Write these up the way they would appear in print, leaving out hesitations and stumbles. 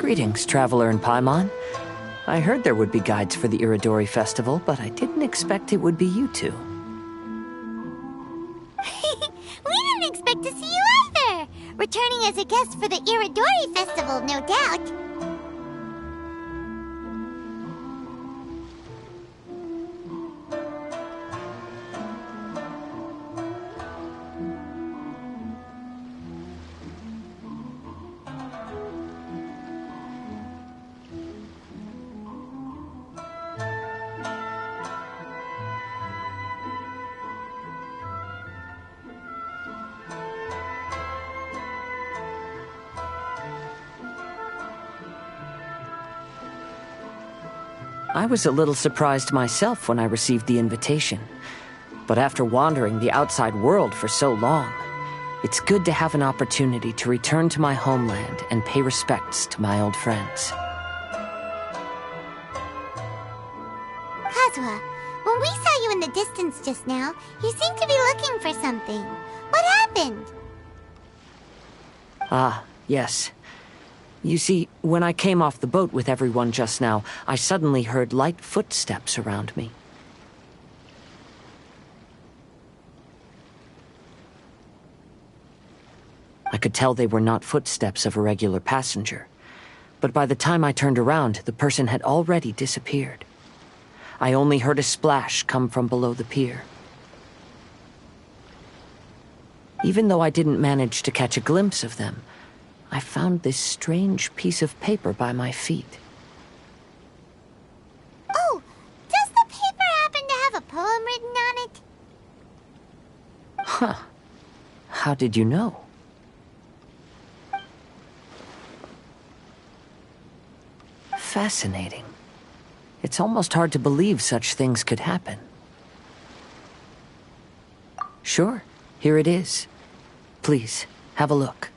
Greetings, traveler in Paimon. I heard there would be guides for the Iridori Festival, but I didn't expect it would be you two. We didn't expect to see you either! Returning as a guest for the Iridori Festival, no doubt. I was a little surprised myself when I received the invitation. But after wandering the outside world for so long, it's good to have an opportunity to return to my homeland and pay respects to my old friends. Kazuha, when we saw you in the distance just now, you seemed to be looking for something. What happened? Ah, yes. You see, when I came off the boat with everyone just now, I suddenly heard light footsteps around me. I could tell they were not footsteps of a regular passenger, but by the time I turned around, the person had already disappeared. I only heard a splash come from below the pier. Even though I didn't manage to catch a glimpse of them, I found this strange piece of paper by my feet. Oh, does the paper happen to have a poem written on it? Huh. How did you know? Fascinating. It's almost hard to believe such things could happen. Sure, here it is. Please, have a look.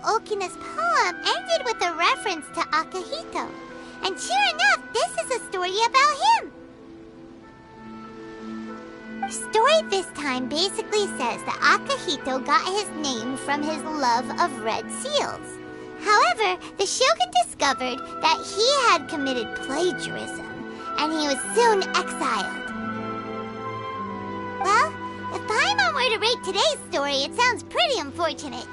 Okina's poem ended with a reference to Akihito. And sure enough, this is a story about him. The story this time basically says that Akihito got his name from his love of red seals. However, the shogun discovered that he had committed plagiarism, and he was soon exiled. Well, if Paimon were to rate today's story, it sounds pretty unfortunate.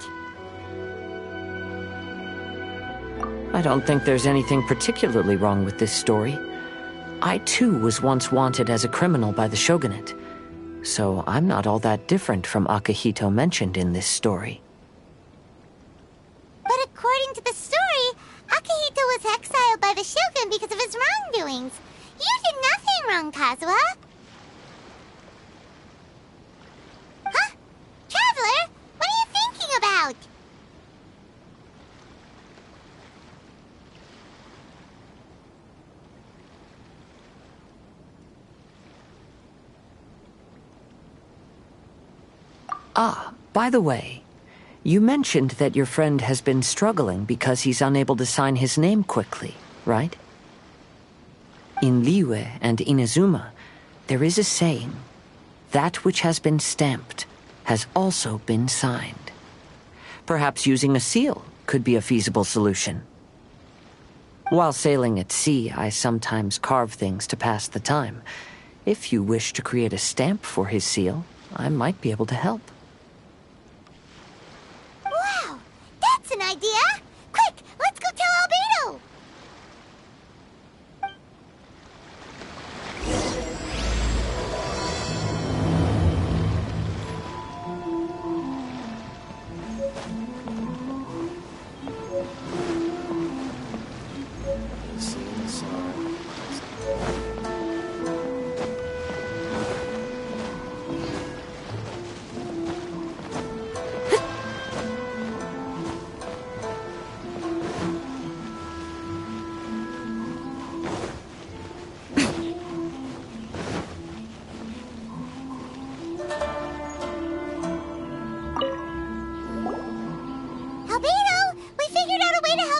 I don't think there's anything particularly wrong with this story. I too was once wanted as a criminal by the shogunate, so I'm not all that different from Akihito mentioned in this story. But according to the story, Akihito was exiled by the shogun because of his wrongdoings. You did nothing wrong, Kazuha. Huh? Traveler, what are you thinking about? Ah, by the way, you mentioned that your friend has been struggling because he's unable to sign his name quickly, right? In Liyue and Inazuma, there is a saying, that which has been stamped has also been signed. Perhaps using a seal could be a feasible solution. While sailing at sea, I sometimes carve things to pass the time. If you wish to create a stamp for his seal, I might be able to help. Wow, that's an idea! Quick, let's go tell Albedo!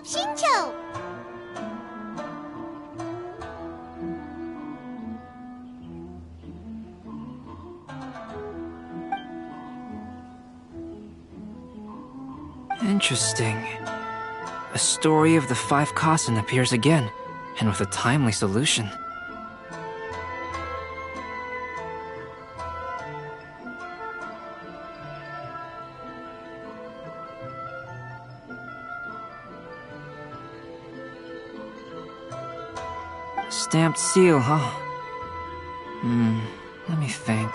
Shincho! Interesting. A story of the five Kasen appears again, and with a timely solution. Stamped seal, huh? Let me think.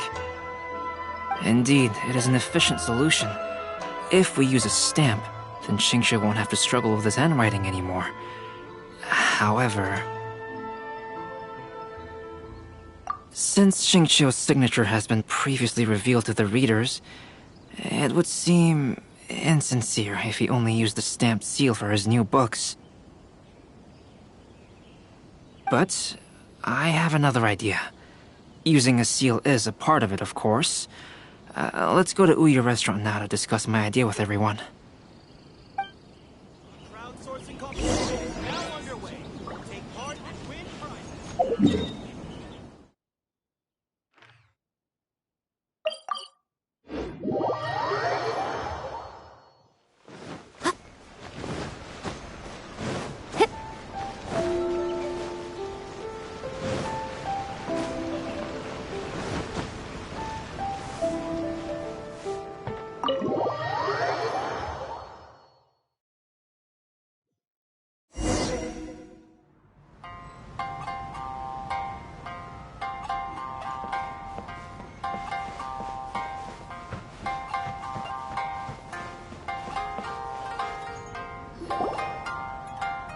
Indeed, it is an efficient solution. If we use a stamp, then Xingqiu won't have to struggle with his handwriting anymore. However, since Xingqiu's signature has been previously revealed to the readers, it would seem insincere if he only used the stamped seal for his new books. But I have another idea. Using a seal is a part of it, of course. Let's go to Ouya restaurant now to discuss my idea with everyone. Crowdsourcing competition is now underway. Take part and win prizes.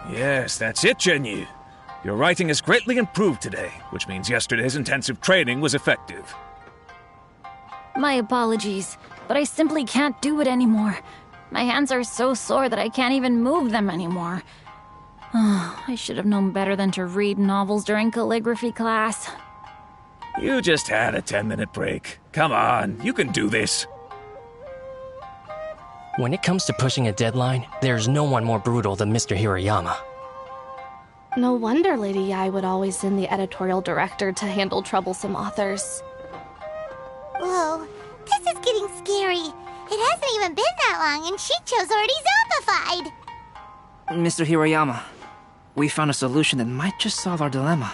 Yes, that's it, Zhenyu. Your writing has greatly improved today, which means yesterday's intensive training was effective. My apologies, but I simply can't do it anymore. My hands are so sore that I can't even move them anymore. I should have known better than to read novels during calligraphy class. You just had a 10-minute break. Come on, you can do this. When it comes to pushing a deadline, there's no one more brutal than Mr. Hirayama. No wonder Lady Yai would always send the editorial director to handle troublesome authors. Whoa, this is getting scary. It hasn't even been that long and Shincho's already zombified. Mr. Hirayama, we found a solution that might just solve our dilemma.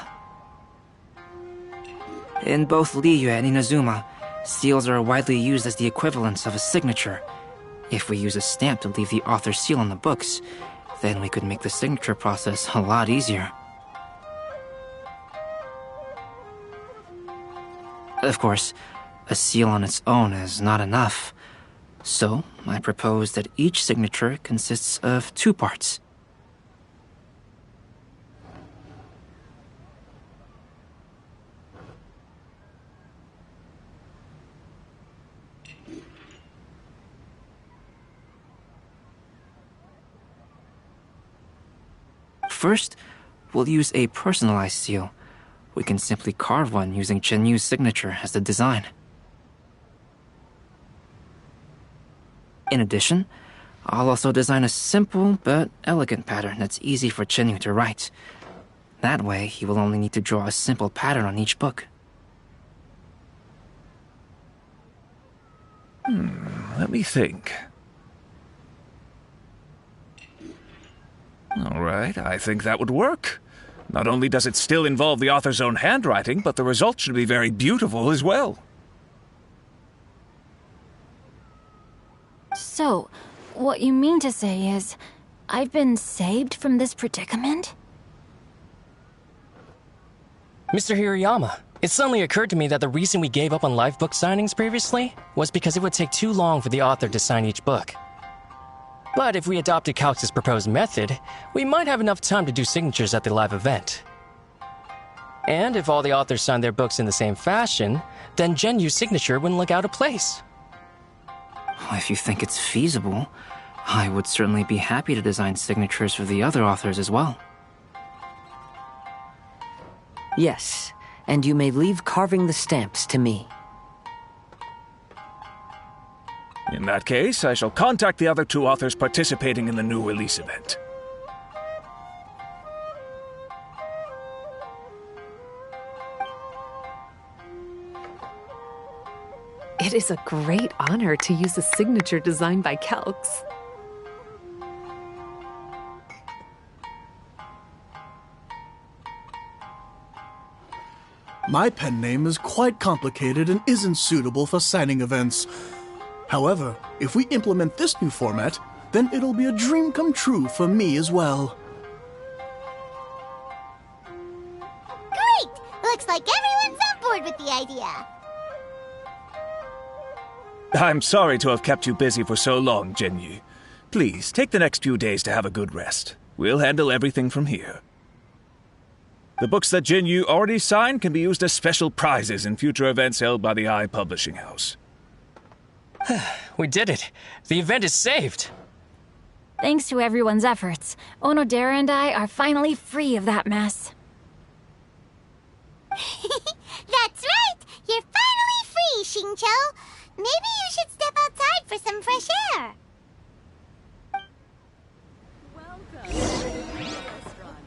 In both Liyue and Inazuma, seals are widely used as the equivalents of a signature. If we use a stamp to leave the author's seal on the books, then we could make the signature process a lot easier. Of course, a seal on its own is not enough. So, I propose that each signature consists of two parts. First, we'll use a personalized seal. We can simply carve one using Chenyu's signature as the design. In addition, I'll also design a simple but elegant pattern that's easy for Chenyu to write. That way, he will only need to draw a simple pattern on each book. Let me think. All right, I think that would work. Not only does it still involve the author's own handwriting, but the result should be very beautiful as well. So, what you mean to say is, I've been saved from this predicament? Mr. Hirayama, it suddenly occurred to me that the reason we gave up on live book signings previously was because it would take too long for the author to sign each book. But if we adopted Calx's proposed method, we might have enough time to do signatures at the live event. And if all the authors signed their books in the same fashion, then Genyu's signature wouldn't look out of place. If you think it's feasible, I would certainly be happy to design signatures for the other authors as well. Yes, and you may leave carving the stamps to me. In that case, I shall contact the other two authors participating in the new release event. It is a great honor to use a signature designed by Calx. My pen name is quite complicated and isn't suitable for signing events. However, if we implement this new format, then it'll be a dream come true for me as well. Great! Looks like everyone's on board with the idea. I'm sorry to have kept you busy for so long, Jinyu. Please, take the next few days to have a good rest. We'll handle everything from here. The books that Jinyu already signed can be used as special prizes in future events held by the Eye Publishing House. We did it. The event is saved. Thanks to everyone's efforts, Onodera and I are finally free of that mess. That's right! You're finally free, Xingqiu! Maybe you should step outside for some fresh air. Welcome to the restaurant.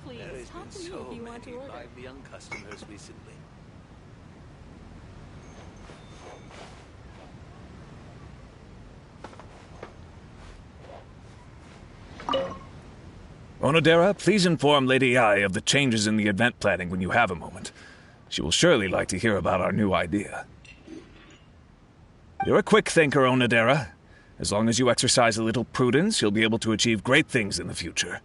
Please talk to me if you want to order. young customers recently. Onodera, please inform Lady Ai of the changes in the event planning when you have a moment. She will surely like to hear about our new idea. You're a quick thinker, Onodera. As long as you exercise a little prudence, you'll be able to achieve great things in the future.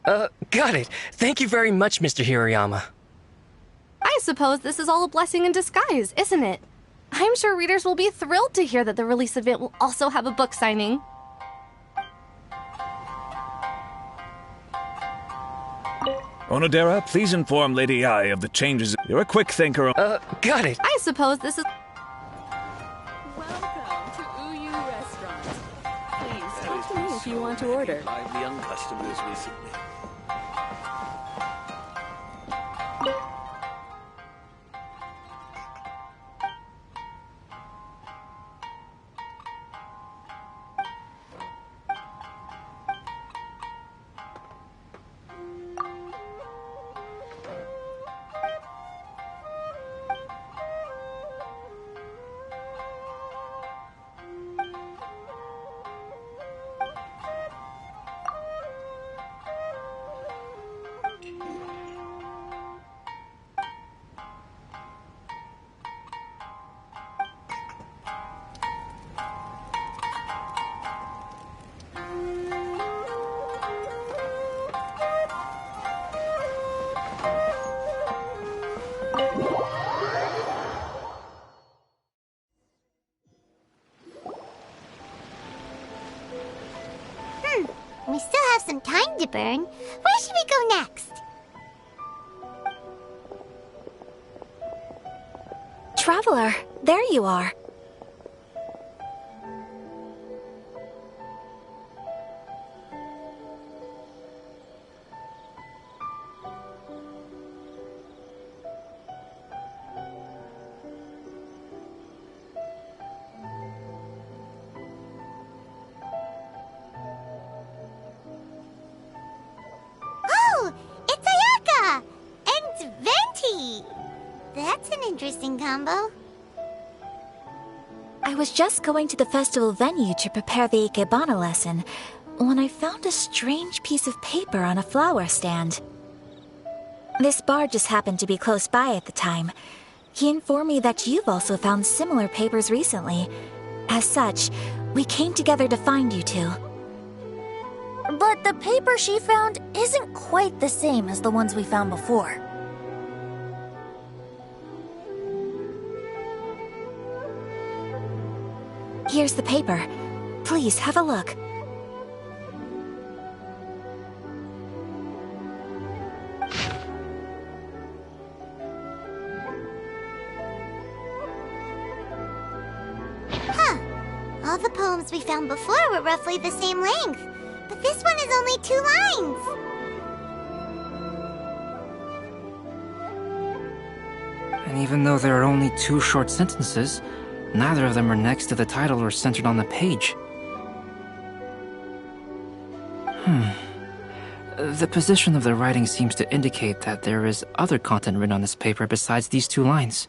Got it. Thank you very much, Mr. Hirayama. I suppose this is all a blessing in disguise, isn't it? I'm sure readers will be thrilled to hear that the release event will also have a book signing. Onodera, please inform Lady Ai of the changes. You're a quick thinker. Got it. I suppose this is... Welcome to Uyu Restaurant. Please talk to me if you want to order. By young customers recently. We still have some time to burn. Where should we go next? Traveler, there you are. Oh, it's Ayaka! And Venti! That's an interesting combo. I was just going to the festival venue to prepare the Ikebana lesson when I found a strange piece of paper on a flower stand. This bard just happened to be close by at the time. He informed me that you've also found similar papers recently. As such, we came together to find you two. But the paper she found isn't quite the same as the ones we found before. Here's the paper. Please have a look. Huh. All the poems we found before were roughly the same length. But this one is only 2 lines. And even though there are only 2 short sentences, neither of them are next to the title or centered on the page. The position of the writing seems to indicate that there is other content written on this paper besides these 2 lines.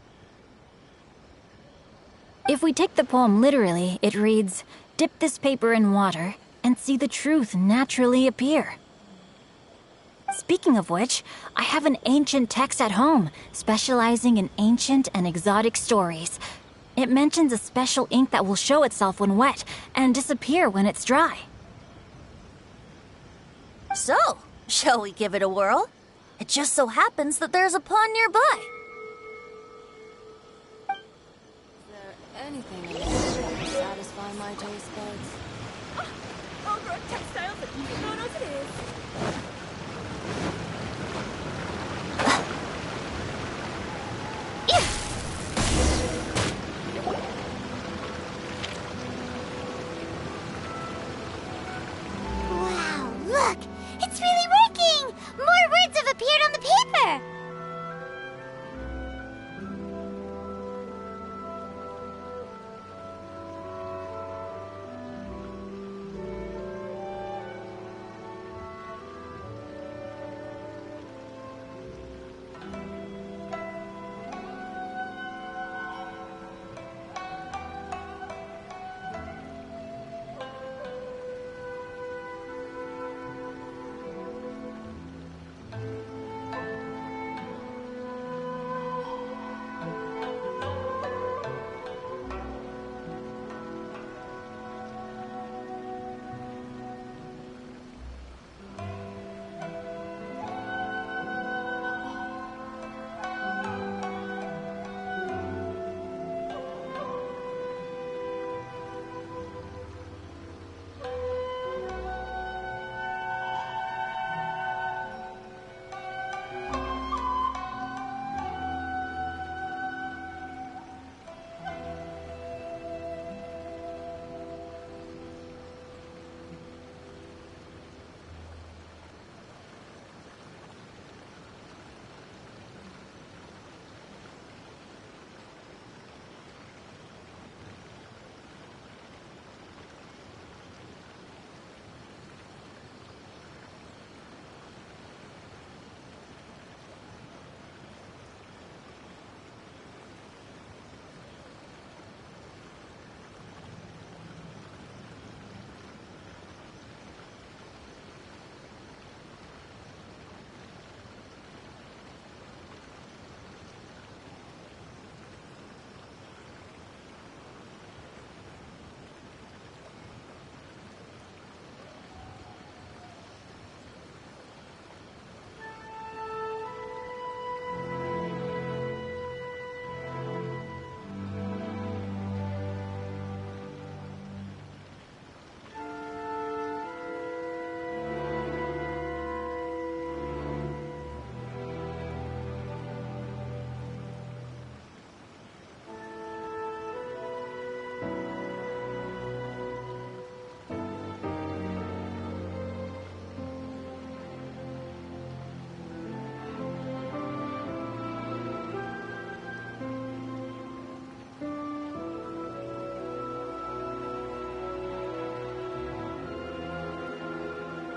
If we take the poem literally, it reads, "Dip this paper in water and see the truth naturally appear." Speaking of which, I have an ancient text at home, specializing in ancient and exotic stories. It mentions a special ink that will show itself when wet and disappear when it's dry. So, shall we give it a whirl? It just so happens that there's a pond nearby. Is there anything in this that will satisfy my taste buds? Over at Textiles at Photos it is. Wow, look! It's really working! More words have appeared on the paper!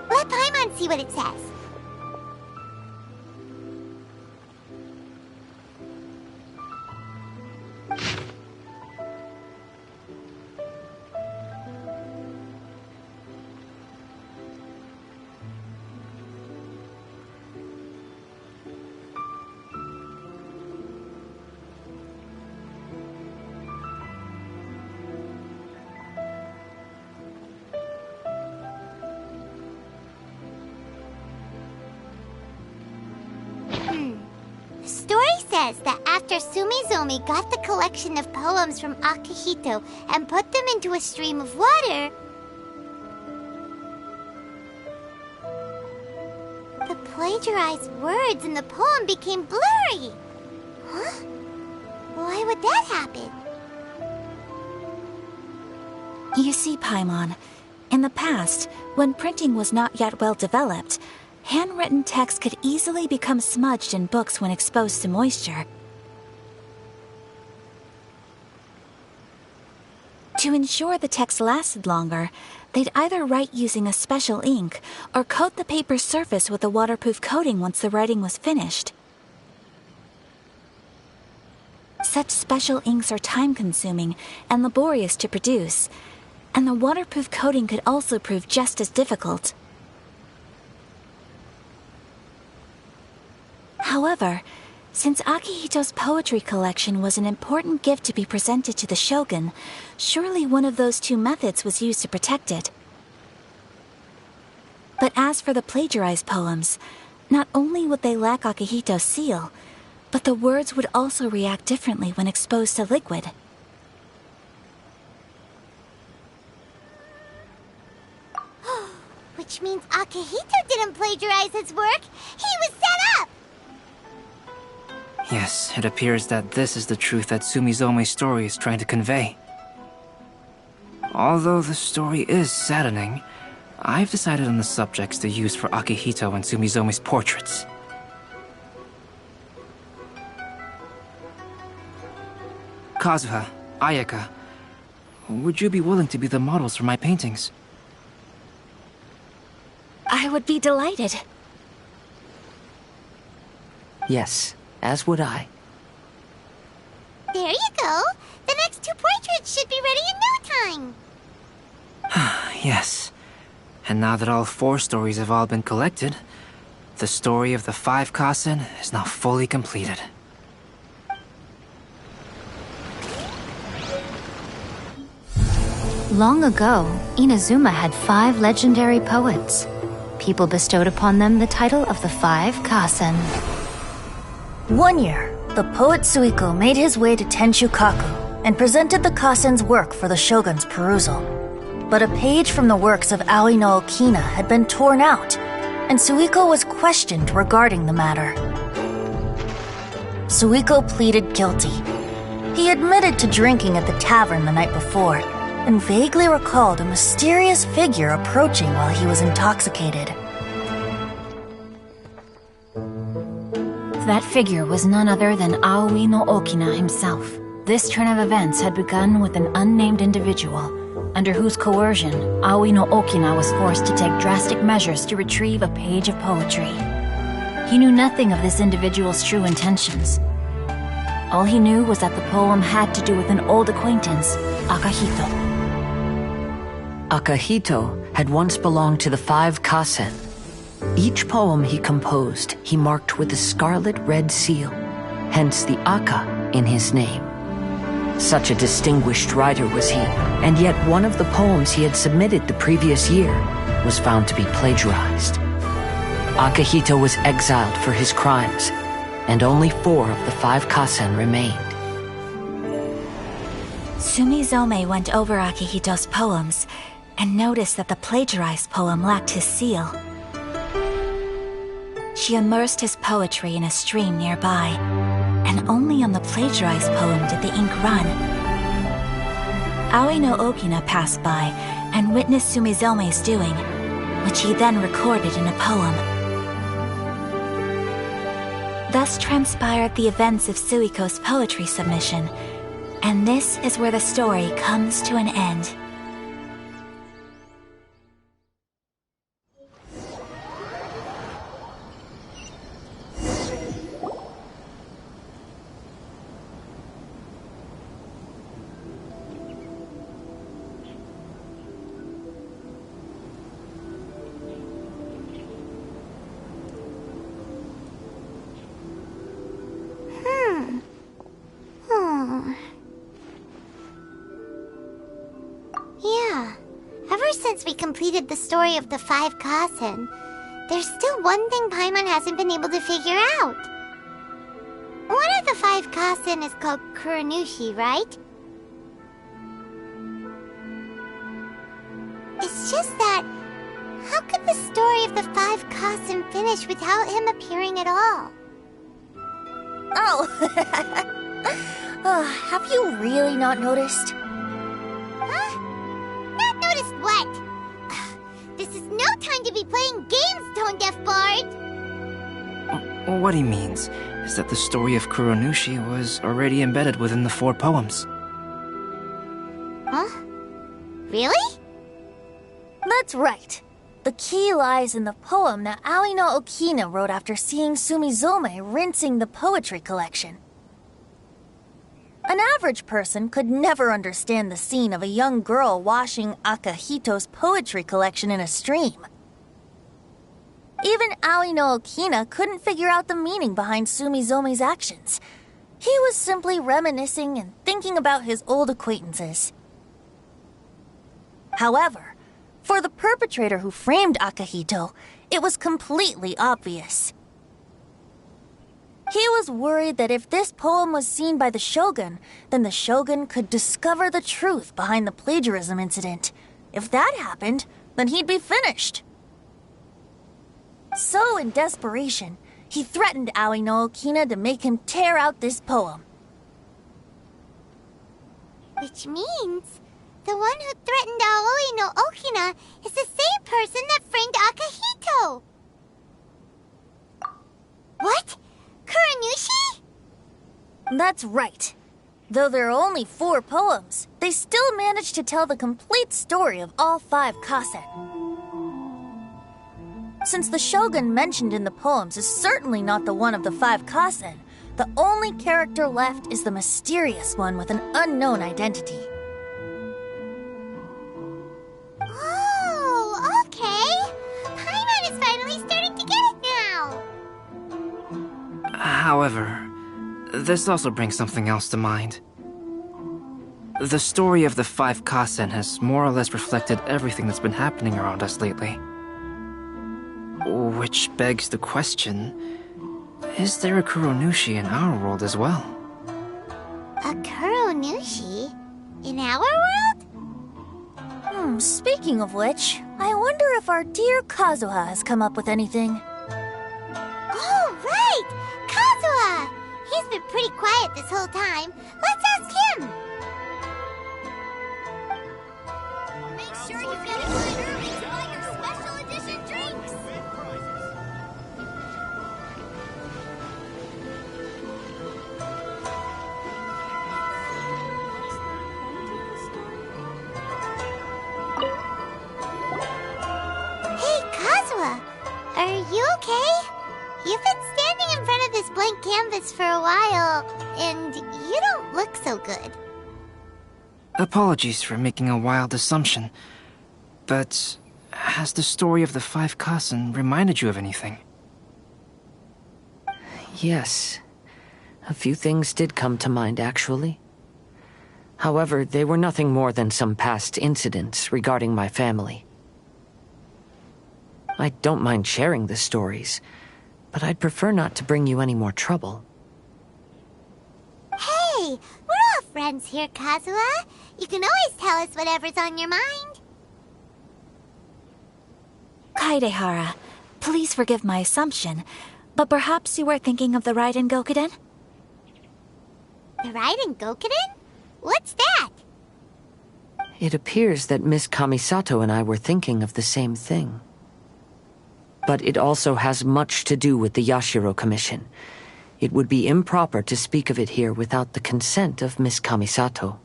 Let Paimon see what it says. Says that after Sumizomi got the collection of poems from Akihito and put them into a stream of water, the plagiarized words in the poem became blurry. Huh? Why would that happen? You see, Paimon, in the past, when printing was not yet well developed, handwritten text could easily become smudged in books when exposed to moisture. To ensure the text lasted longer, they'd either write using a special ink or coat the paper's surface with a waterproof coating once the writing was finished. Such special inks are time-consuming and laborious to produce, and the waterproof coating could also prove just as difficult. However, since Akihito's poetry collection was an important gift to be presented to the shogun, surely one of those two methods was used to protect it. But as for the plagiarized poems, not only would they lack Akihito's seal, but the words would also react differently when exposed to liquid. Which means Akihito didn't plagiarize his work. He was set up! Yes, it appears that this is the truth that Sumizome's story is trying to convey. Although the story is saddening, I've decided on the subjects to use for Akihito and Sumizome's portraits. Kazuha, Ayaka, would you be willing to be the models for my paintings? I would be delighted. Yes, as would I. There you go. The next 2 portraits should be ready in no time. Yes. And now that all 4 stories have all been collected, the story of the 5 Kasen is now fully completed. Long ago, Inazuma had 5 legendary poets. People bestowed upon them the title of the 5 Kasen. One year, the poet Suiko made his way to Tenshukaku and presented the Kasen's work for the shogun's perusal. But a page from the works of Aoi no Okina had been torn out, and Suiko was questioned regarding the matter. Suiko pleaded guilty. He admitted to drinking at the tavern the night before, and vaguely recalled a mysterious figure approaching while he was intoxicated. That figure was none other than Aoi no Okina himself. This turn of events had begun with an unnamed individual, under whose coercion, Aoi no Okina was forced to take drastic measures to retrieve a page of poetry. He knew nothing of this individual's true intentions. All he knew was that the poem had to do with an old acquaintance, Akihito. Akihito had once belonged to the 5 Kasen. Each poem he composed, he marked with a scarlet red seal, hence the Aka in his name. Such a distinguished writer was he, and yet one of the poems he had submitted the previous year was found to be plagiarized. Akihito was exiled for his crimes, and only 4 of the 5 Kasen remained. Sumizome went over Akihito's poems and noticed that the plagiarized poem lacked his seal. She immersed his poetry in a stream nearby, and only on the plagiarized poem did the ink run. Aoi no Okina passed by and witnessed Sumizome's doing, which he then recorded in a poem. Thus transpired the events of Suiko's poetry submission, and this is where the story comes to an end. Yeah. Ever since we completed the story of the 5 Kasen, there's still one thing Paimon hasn't been able to figure out. One of the 5 Kasen is called Kuronushi, right? It's just that, how could the story of the 5 Kasen finish without him appearing at all? Oh, have you really not noticed? Huh? Not noticed what? This is no time to be playing games, Tone Deaf Bard! What he means is that the story of Kuronushi was already embedded within the 4 poems. Huh? Really? That's right. The key lies in the poem that Aoi no Okina wrote after seeing Sumizome rinsing the poetry collection. An average person could never understand the scene of a young girl washing Akahito's poetry collection in a stream. Even Aoi no Okina couldn't figure out the meaning behind Sumizomi's actions. He was simply reminiscing and thinking about his old acquaintances. However, for the perpetrator who framed Akahito, it was completely obvious. He was worried that if this poem was seen by the Shogun, then the Shogun could discover the truth behind the plagiarism incident. If that happened, then he'd be finished. So, in desperation, he threatened Aoi no Okina to make him tear out this poem. Which means the one who threatened Aoi no Okina is the same person that framed Akahito. What? Kuranushi? That's right. Though there are only 4 poems, they still managed to tell the complete story of all 5 kasen. Since the Shogun mentioned in the poems is certainly not the one of the 5 kasen, the only character left is the mysterious one with an unknown identity. Oh, okay. Paimon is finally starting to get it now. However, this also brings something else to mind. The story of the 5 kasen has more or less reflected everything that's been happening around us lately. Which begs the question, is there a Kuronushi in our world as well? A Kuronushi? In our world? Speaking of which, I wonder if our dear Kazuha has come up with anything. Oh, right! Kazuha! He's been pretty quiet this whole time. Let's ask him! Make sure you get in line early to buy your special edition drinks! Hey, Kazuha! Are you okay? You've been standing in front of this blank canvas for a while, and you don't look so good. Apologies for making a wild assumption, but has the story of the 5 kasen reminded you of anything? Yes. A few things did come to mind, actually. However, they were nothing more than some past incidents regarding my family. I don't mind sharing the stories, but I'd prefer not to bring you any more trouble. Hey, we're all friends here, Kazuha. You can always tell us whatever's on your mind. Kaidehara, please forgive my assumption, but perhaps you were thinking of the Raiden Gokuden? The Raiden Gokuden? What's that? It appears that Miss Kamisato and I were thinking of the same thing. But it also has much to do with the Yashiro Commission. It would be improper to speak of it here without the consent of Miss Kamisato.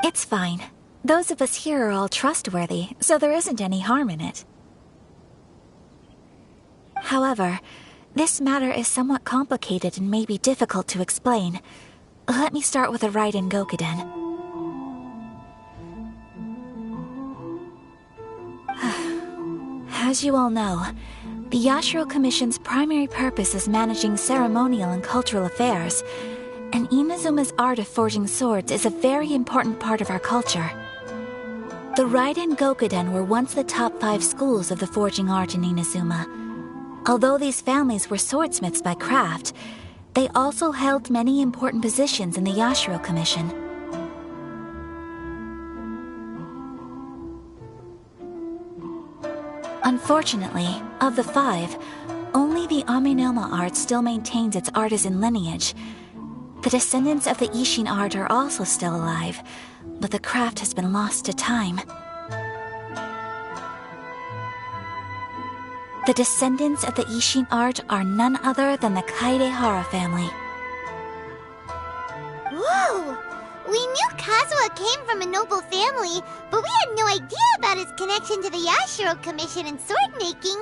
It's fine. Those of us here are all trustworthy, so there isn't any harm in it. However, this matter is somewhat complicated and may be difficult to explain. Let me start with the Raiden Gokuden. As you all know, the Yashiro Commission's primary purpose is managing ceremonial and cultural affairs, and Inazuma's art of forging swords is a very important part of our culture. The Raiden Gokuden were once the top 5 schools of the forging art in Inazuma. Although these families were swordsmiths by craft, they also held many important positions in the Yashiro Commission. Unfortunately, of the 5, only the Aminoma art still maintains its artisan lineage. The descendants of the Ishin art are also still alive, but the craft has been lost to time. The descendants of the Ishin art are none other than the Kaidehara family. Whoa! We knew Kazuha came from a noble family, but we had no idea about his connection to the Yashiro Commission and sword making.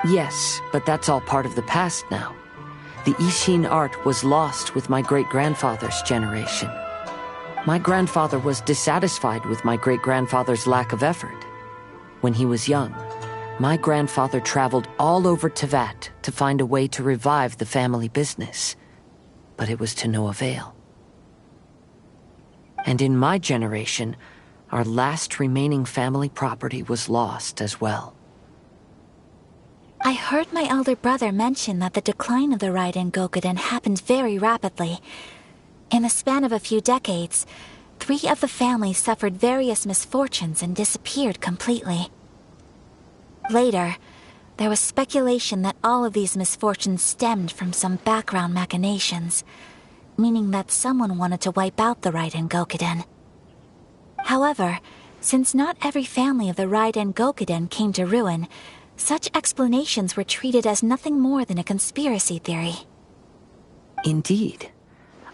Yes, but that's all part of the past now. The Ishin art was lost with my great-grandfather's generation. My grandfather was dissatisfied with my great-grandfather's lack of effort. When he was young, my grandfather traveled all over Tevat to find a way to revive the family business, but it was to no avail. And in my generation, our last remaining family property was lost as well. I heard my elder brother mention that the decline of the Raiden Gokuden happened very rapidly. In the span of a few decades, 3 of the families suffered various misfortunes and disappeared completely. Later, there was speculation that all of these misfortunes stemmed from some background machinations, meaning that someone wanted to wipe out the Raiden Gokuden. However, since not every family of the Raiden Gokuden came to ruin, such explanations were treated as nothing more than a conspiracy theory. Indeed.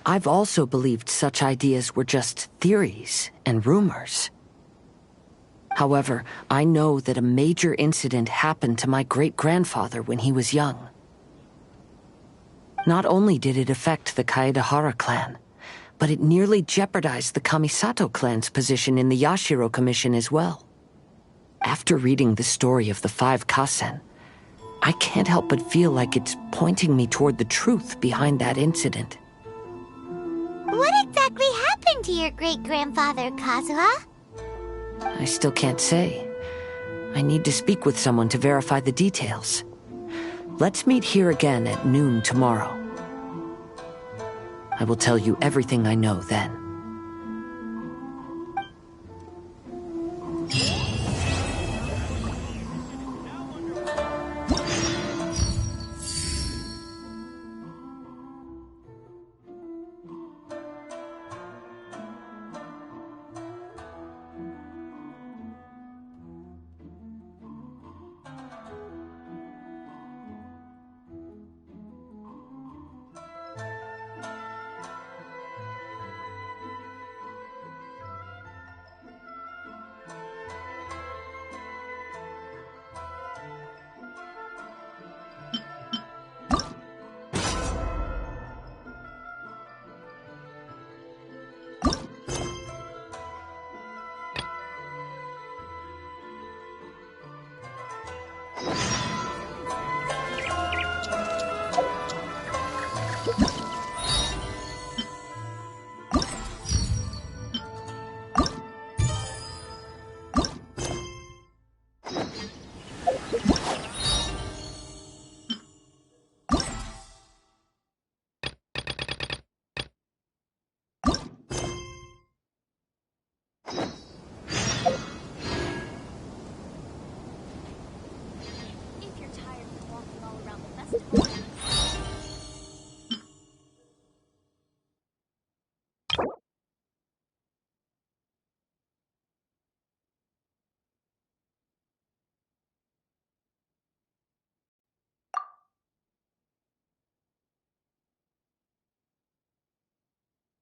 I've also believed such ideas were just theories and rumors. However, I know that a major incident happened to my great-grandfather when he was young. Not only did it affect the Kaedahara clan, but it nearly jeopardized the Kamisato clan's position in the Yashiro Commission as well. After reading the story of the 5 Kasen, I can't help but feel like it's pointing me toward the truth behind that incident. What exactly happened to your great-grandfather, Kazuha? I still can't say. I need to speak with someone to verify the details. Let's meet here again at noon tomorrow. I will tell you everything I know then.